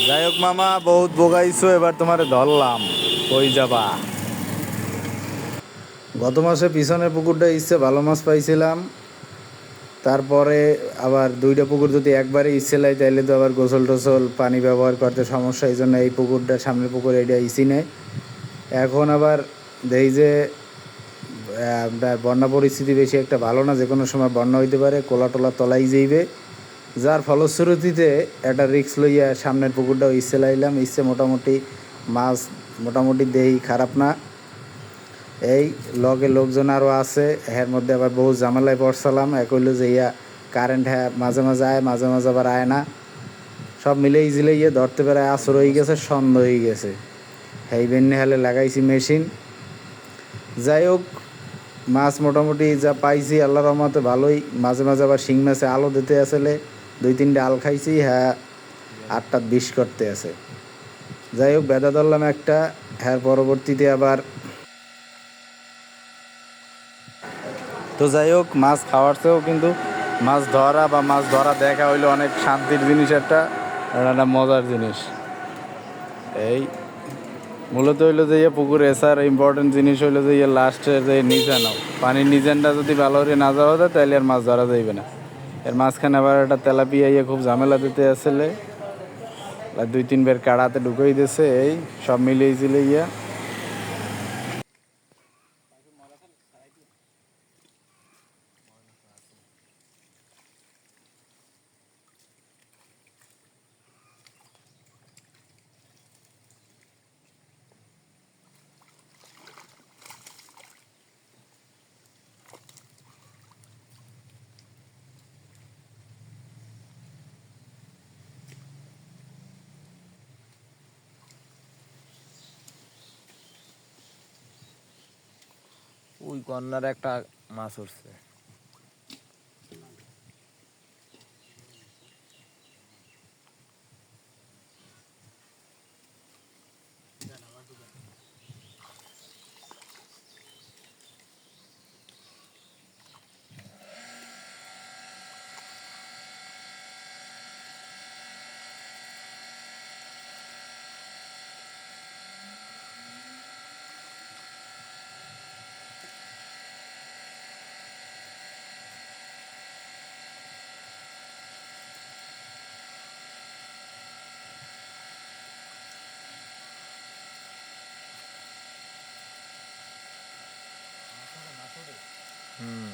যাই হোক মামা, বহুত বোগাইছো, এবার তোমারে ধরলাম। কই যাবা? গত মাসে পিছনের পুকুরটা ইচ্ছে ভালো মাছ পাইছিলাম, তারপরে আবার দুইটা পুকুর যদি একবারে ইচ্ছে লাই তাইলে তো আবার গোসল টোসল পানি ব্যবহার করতে সমস্যা, এই জন্য এই পুকুরটা, সামনের পুকুর এইটা ইসি নেই। এখন আবার দেখি যে বন্যা পরিস্থিতি বেশি একটা ভালো না, যে কোনো সময় বন্যা হইতে পারে, কোলা টোলা তলাই যাইবে, যার ফলশ্রুতিতে একটা রিক্স লইয়া সামনের পুকুরটাও ইচ্ছে লাইলাম। ইচ্ছে মোটামুটি মাছ মোটামুটি দেই খারাপ না। এই লগে লোকজন আরও আছে, এর মধ্যে আবার বহু ঝামেলায় পড়ছিলাম। এক হইলো যে কারেন্ট হ্যাঁ মাঝে মাঝে আয়, মাঝে মাঝে আবার আয় না, সব মিলেই জিলেইয়ে ধরতে পারে আসর হয়ে গেছে, সন্দেহ হয়ে গেছে। এই বেন্যে হালে লাগাইছি মেশিন। যাই হোক, মাছ মোটামুটি যা পাইছি আল্লাহর রহমতে ভালোই। মাঝে মাঝে আবার শিং মাছে আলো দিতে আসলে 2-3টে আল খাইছি, হ্যাঁ 8-20 করতে আছে। যাই হোক, বেদা ধরলাম একটা, হ্যাঁ পরবর্তীতে আবার। তো যাই হোক, মাছ খাওয়ার চেয়েও কিন্তু মাছ ধরা বা মাছ ধরা দেখা হইলো অনেক শান্তির জিনিস, একটা মজার জিনিস। এই মূলত হইলো যে পুকুরে এসার ইম্পর্টেন্ট জিনিস হইলো যে লাস্টের যে নিজানো, পানির নিজানটা যদি ভালো করে না যাওয়া যায় তাহলে আর মাছ ধরা যাইবে না। এর মাঝখানে আবার একটা তেলাপিয়া খুব ঝামেলা দিতে আসলে 2-3 বের কাড়াতে ঢুকাই দিয়েছে। এই সব মিলিয়ে ঝিলে ওই কর্নারে একটা মাছ উঠছে। হুম,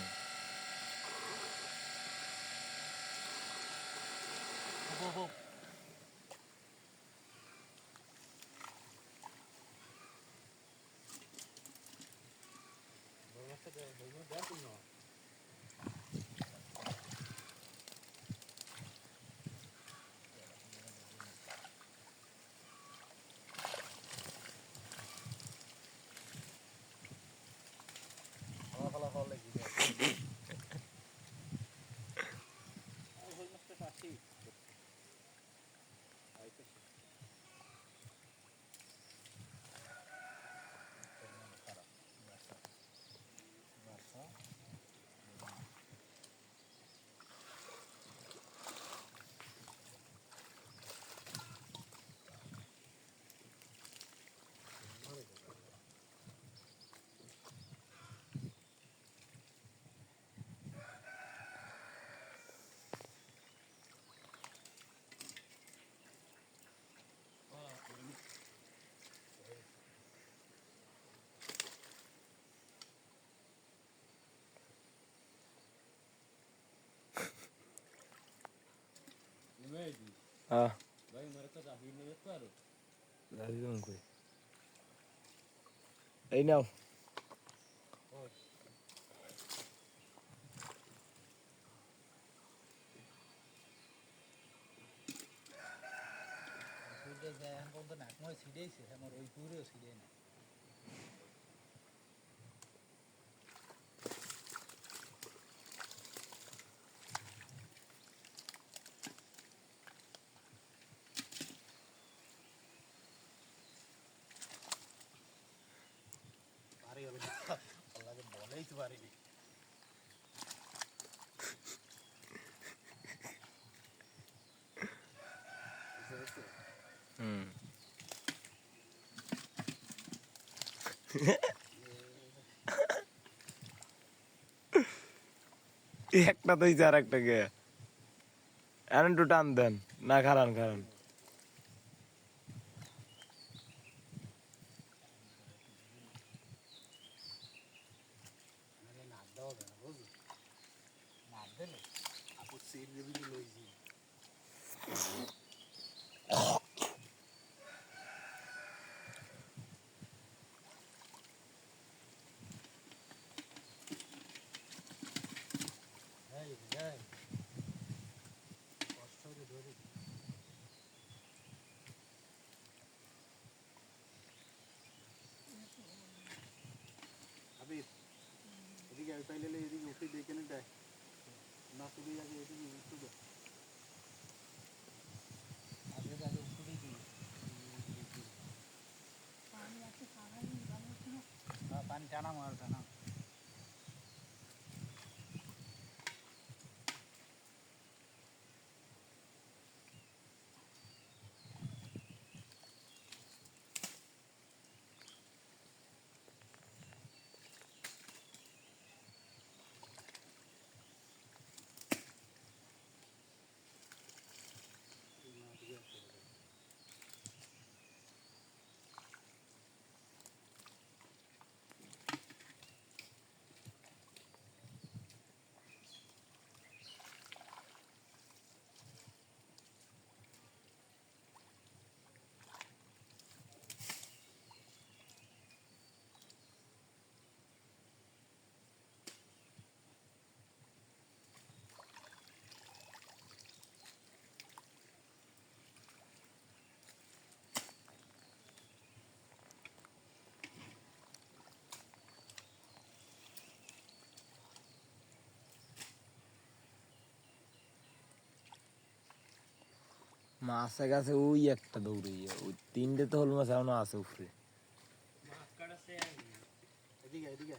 এই নাও। হুম একটা তো আর একটা গে এখন একটু টান দেন না খারান খারান এদিকে পাইলে এদিকে উঠে দেখে না দেয় না শুধু আগে এদিকে উঠে আগে আগে উঠে দিই পানি টানা মারটা না মাছের কাছে ওই একটা দৌড়ে ওই তিনটে তো হল মাছ এখনো আছে উপরে এদিকে এদিকে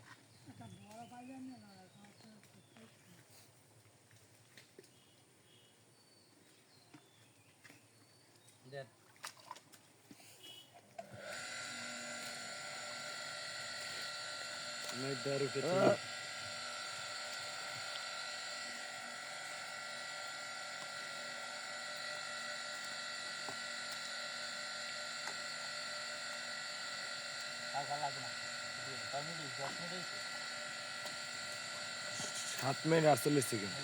দেখ লাগবে না 5 মিনিট 10 মিনিট 7 মিনিট 48 সেকেন্ড